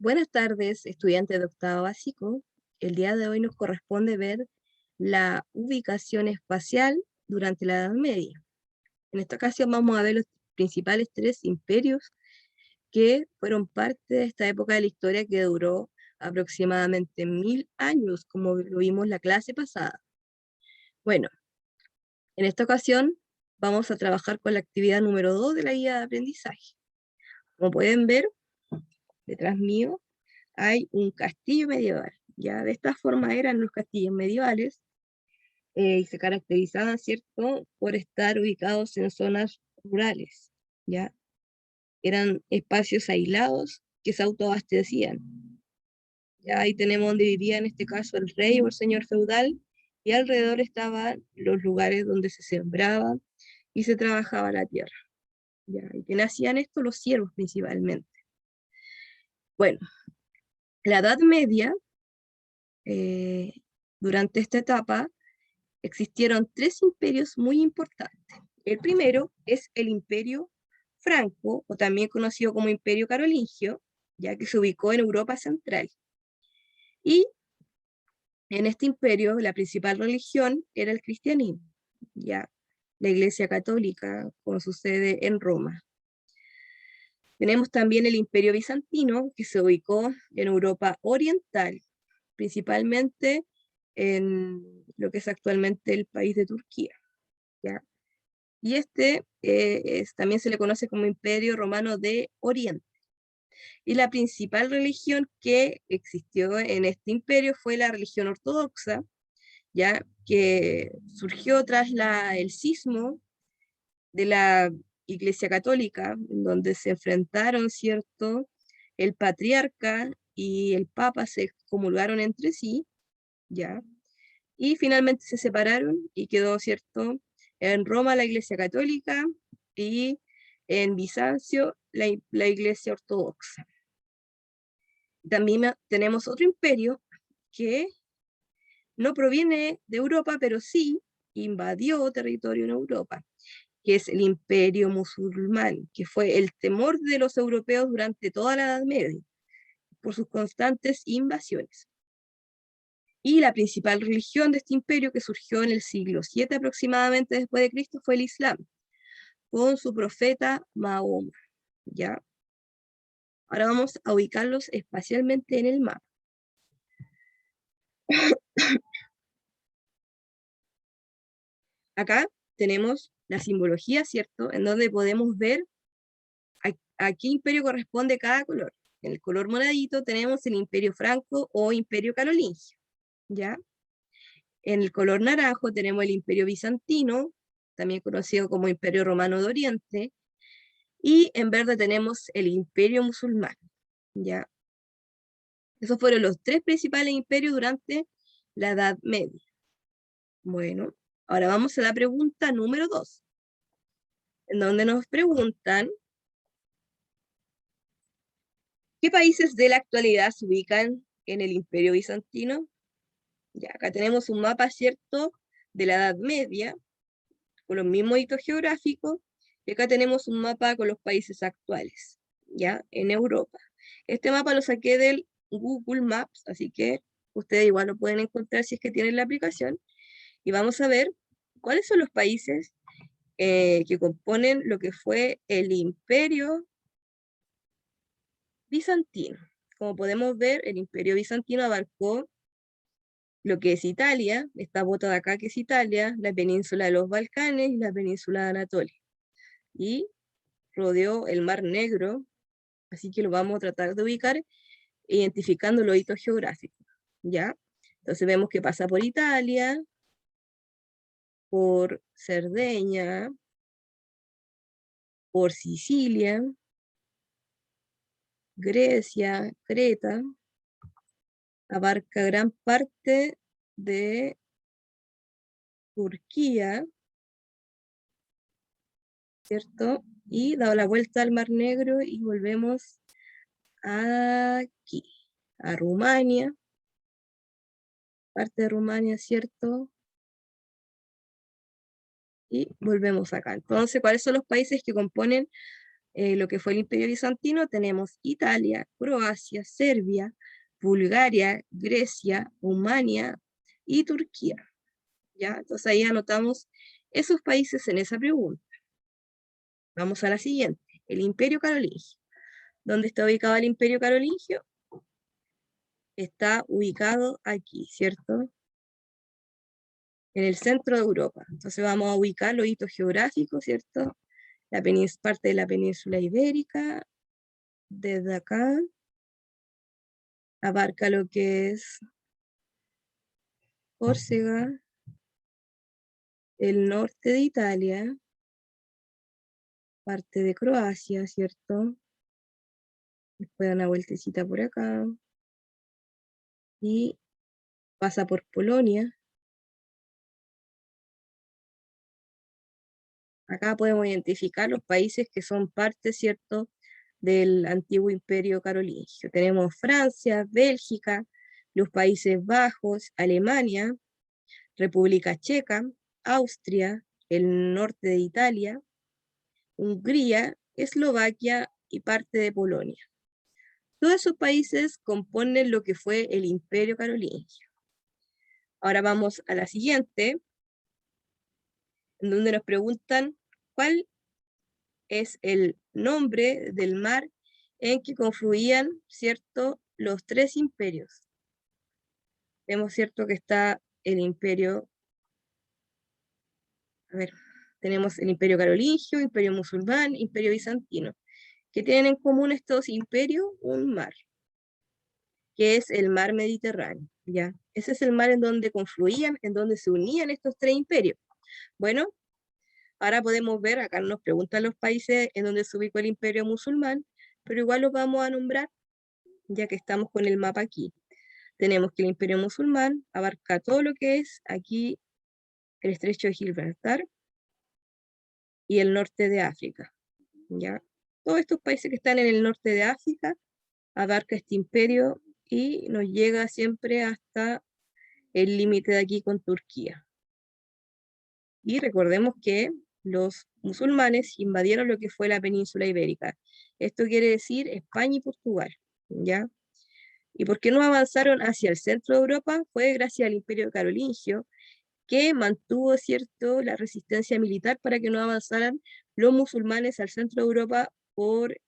Buenas tardes, estudiantes de octavo básico. El día de hoy nos corresponde ver la ubicación espacial durante la Edad Media. En esta ocasión vamos a ver los principales tres imperios que fueron parte de esta época de la historia que duró aproximadamente 1000 años, como lo vimos la clase pasada. Bueno, en esta ocasión vamos a trabajar con la actividad número 2 de la guía de aprendizaje. Como pueden ver, detrás mío hay un castillo medieval. Ya de esta forma eran los castillos medievales y se caracterizaban, ¿cierto?, por estar ubicados en zonas rurales, ¿ya? Eran espacios aislados que se autoabastecían. Ya ahí tenemos donde vivía en este caso el rey o el señor feudal, y alrededor estaban los lugares donde se sembraba y se trabajaba la tierra. ¿Ya? ¿Y quiénes hacían esto? Los siervos principalmente. Bueno, la Edad Media, eh, durante esta etapa, existieron tres imperios muy importantes. El primero es el Imperio Franco, o también conocido como Imperio Carolingio, ya que se ubicó en Europa Central. Y en este imperio la principal religión era el cristianismo, ya la Iglesia Católica, con su sede en Roma. Tenemos también el Imperio Bizantino, que se ubicó en Europa Oriental, principalmente en lo que es actualmente el país de Turquía, ¿ya? Y este también se le conoce como Imperio Romano de Oriente. Y la principal religión que existió en este imperio fue la religión ortodoxa, ya que surgió tras el cisma de la Iglesia Católica, en donde se enfrentaron, ¿cierto? El patriarca y el papa se excomulgaron entre sí, ¿ya? Y finalmente se separaron y quedó, ¿cierto?, en Roma la Iglesia Católica y en Bizancio la Iglesia Ortodoxa. También tenemos otro imperio que no proviene de Europa, pero sí invadió territorio en Europa, que es el Imperio Musulmán, que fue el temor de los europeos durante toda la Edad Media, por sus constantes invasiones. Y la principal religión de este imperio, que surgió en el siglo VII aproximadamente después de Cristo, fue el Islam, con su profeta Mahoma, ¿ya? Ahora vamos a ubicarlos espacialmente en el mapa. Acá tenemos la simbología, ¿cierto?, en donde podemos ver a qué imperio corresponde cada color. En el color moradito tenemos el Imperio Franco o Imperio Carolingio, ¿ya? En el color naranjo tenemos el Imperio Bizantino, también conocido como Imperio Romano de Oriente, y en verde tenemos el Imperio Musulmán, ¿ya? Esos fueron los tres principales imperios durante la Edad Media. Bueno, ahora vamos a la pregunta número 2, en donde nos preguntan ¿qué países de la actualidad se ubican en el Imperio Bizantino? Ya, acá tenemos un mapa, ¿cierto?, de la Edad Media, con los mismos hitos geográficos, y acá tenemos un mapa con los países actuales, ya, en Europa. Este mapa lo saqué del Google Maps, así que ustedes igual lo pueden encontrar si es que tienen la aplicación, y vamos a ver cuáles son los países que componen lo que fue el Imperio Bizantino. Como podemos ver, el Imperio Bizantino abarcó lo que es Italia, esta bota de acá que es Italia, la península de los Balcanes y la península de Anatolia. Y rodeó el Mar Negro, así que lo vamos a tratar de ubicar identificando los hitos geográficos, ¿ya? Entonces vemos que pasa por Italia, por Cerdeña, por Sicilia, Grecia, Creta, abarca gran parte de Turquía, ¿cierto? Y dado la vuelta al Mar Negro y volvemos aquí, a Rumania, parte de Rumania, ¿cierto? Y volvemos acá. Entonces, ¿cuáles son los países que componen lo que fue el Imperio Bizantino, tenemos Italia, Croacia, Serbia, Bulgaria, Grecia, Rumania y Turquía. ¿Ya? Entonces ahí anotamos esos países en esa pregunta. Vamos a la siguiente, el Imperio Carolingio. ¿Dónde está ubicado el Imperio Carolingio? Está ubicado aquí, ¿cierto? En el centro de Europa. Entonces vamos a ubicar los hitos geográficos, ¿cierto? La parte de la península ibérica, desde acá, abarca lo que es Córcega, el norte de Italia, parte de Croacia, ¿cierto? Después da una vueltecita por acá, y pasa por Polonia. Acá podemos identificar los países que son parte, ¿cierto?, del antiguo Imperio Carolingio. Tenemos Francia, Bélgica, los Países Bajos, Alemania, República Checa, Austria, el norte de Italia, Hungría, Eslovaquia y parte de Polonia. Todos esos países componen lo que fue el Imperio Carolingio. Ahora vamos a la siguiente, en donde nos preguntan cuál es el nombre del mar en que confluían, ¿cierto?, los tres imperios. Vemos, ¿cierto?, que está el imperio, tenemos el imperio carolingio, imperio musulmán, imperio bizantino, que tienen en común estos imperios un mar, que es el mar Mediterráneo, ¿ya? Ese es el mar en donde confluían, en donde se unían estos tres imperios. Bueno, ahora podemos ver, acá nos preguntan los países en donde se ubicó el imperio musulmán, pero igual los vamos a nombrar, ya que estamos con el mapa aquí. Tenemos que el imperio musulmán abarca todo lo que es aquí el estrecho de Gibraltar y el norte de África, ¿ya? Todos estos países que están en el norte de África abarca este imperio y nos llega siempre hasta el límite de aquí con Turquía. Y recordemos que los musulmanes invadieron lo que fue la península ibérica. Esto quiere decir España y Portugal, ¿ya? ¿Y por qué no avanzaron hacia el centro de Europa? Fue gracias al imperio carolingio, que mantuvo, ¿cierto?, la resistencia militar para que no avanzaran los musulmanes al centro de Europa por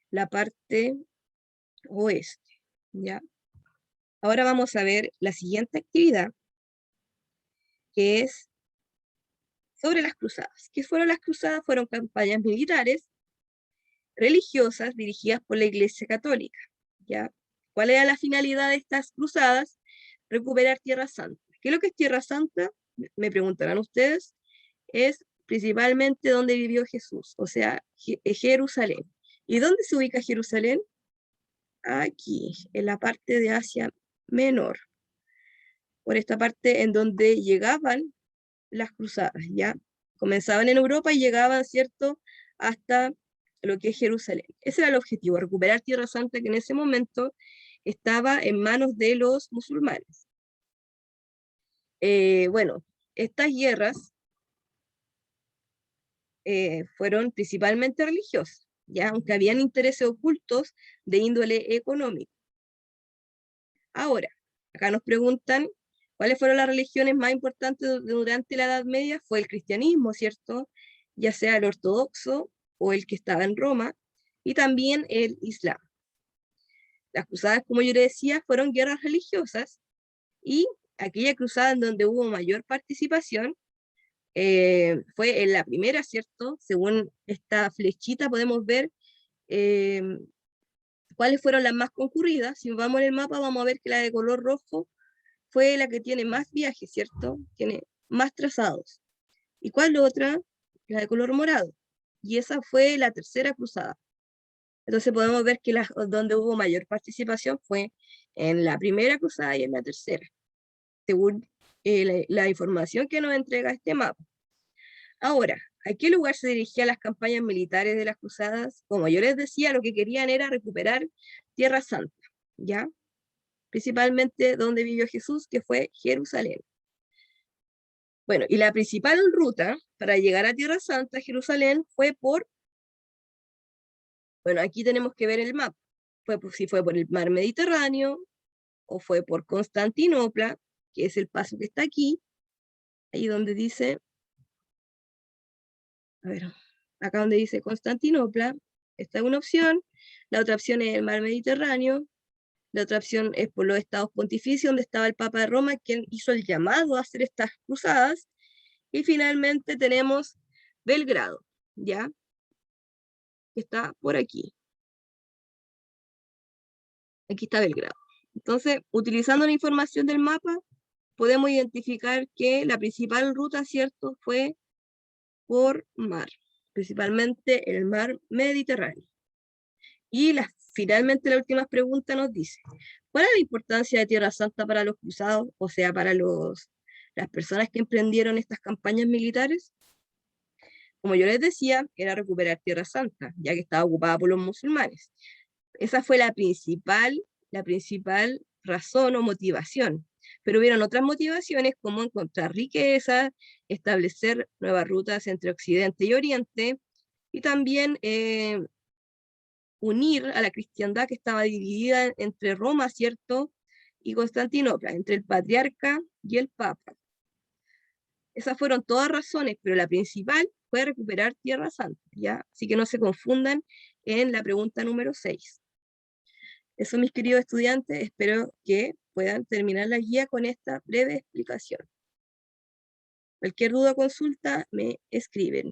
la parte oeste, ¿ya? Ahora vamos a ver la siguiente actividad, que es sobre las cruzadas. ¿Qué fueron las cruzadas? Fueron campañas militares religiosas dirigidas por la Iglesia Católica, ¿ya? ¿Cuál era la finalidad de estas cruzadas? Recuperar Tierra Santa. ¿Qué es lo que es Tierra Santa? Me preguntarán ustedes. Es principalmente donde vivió Jesús, o sea, Jerusalén. ¿Y dónde se ubica Jerusalén? Aquí, en la parte de Asia Menor, por esta parte en donde llegaban las cruzadas, ¿ya? Comenzaban en Europa y llegaban, ¿cierto?, hasta lo que es Jerusalén. Ese era el objetivo, recuperar Tierra Santa, que en ese momento estaba en manos de los musulmanes. Bueno, estas guerras fueron principalmente religiosas, ¿ya? Aunque habían intereses ocultos de índole económico. Ahora, acá nos preguntan cuáles fueron las religiones más importantes durante la Edad Media. Fue el cristianismo, ¿cierto? Ya sea el ortodoxo o el que estaba en Roma, y también el islam. Las cruzadas, como yo le decía, fueron guerras religiosas, y aquella cruzada en donde hubo mayor participación fue en la primera, ¿cierto? Según esta flechita podemos ver eh, cuáles fueron las más concurridas. Si vamos en el mapa vamos a ver que la de color rojo fue la que tiene más viajes, ¿cierto? Tiene más trazados. ¿Y cuál la otra? La de color morado. Y esa fue la tercera cruzada. Entonces podemos ver que donde hubo mayor participación fue en la primera cruzada y en la tercera, según la información que nos entrega este mapa. Ahora, ¿a qué lugar se dirigían las campañas militares de las cruzadas? Como yo les decía, lo que querían era recuperar Tierra Santa, ¿ya? Principalmente donde vivió Jesús, que fue Jerusalén. Bueno, y la principal ruta para llegar a Tierra Santa, Jerusalén, fue por Bueno, aquí tenemos que ver el mapa. Si fue por el mar Mediterráneo, o fue por Constantinopla, que es el paso que está aquí, ahí donde dice, a ver, acá donde dice Constantinopla, esta es una opción, la otra opción es el mar Mediterráneo, la otra opción es por los estados pontificios, donde estaba el Papa de Roma, quien hizo el llamado a hacer estas cruzadas, y finalmente tenemos Belgrado, ¿ya? Que está por aquí. Aquí está Belgrado. Entonces, utilizando la información del mapa, podemos identificar que la principal ruta, ¿cierto?, fue por mar, principalmente el mar Mediterráneo. Y finalmente la última pregunta nos dice, ¿cuál es la importancia de Tierra Santa para los cruzados, o sea, para las personas que emprendieron estas campañas militares? Como yo les decía, era recuperar Tierra Santa, ya que estaba ocupada por los musulmanes. Esa fue la principal razón o motivación. Pero hubieron otras motivaciones como encontrar riqueza, establecer nuevas rutas entre Occidente y Oriente, y también unir a la cristiandad que estaba dividida entre Roma, ¿cierto?, y Constantinopla, entre el patriarca y el papa. Esas fueron todas razones, pero la principal fue recuperar Tierra Santa, ¿ya? Así que no se confundan en la pregunta número 6. Eso, mis queridos estudiantes, espero que puedan terminar la guía con esta breve explicación. Cualquier duda o consulta me escriben.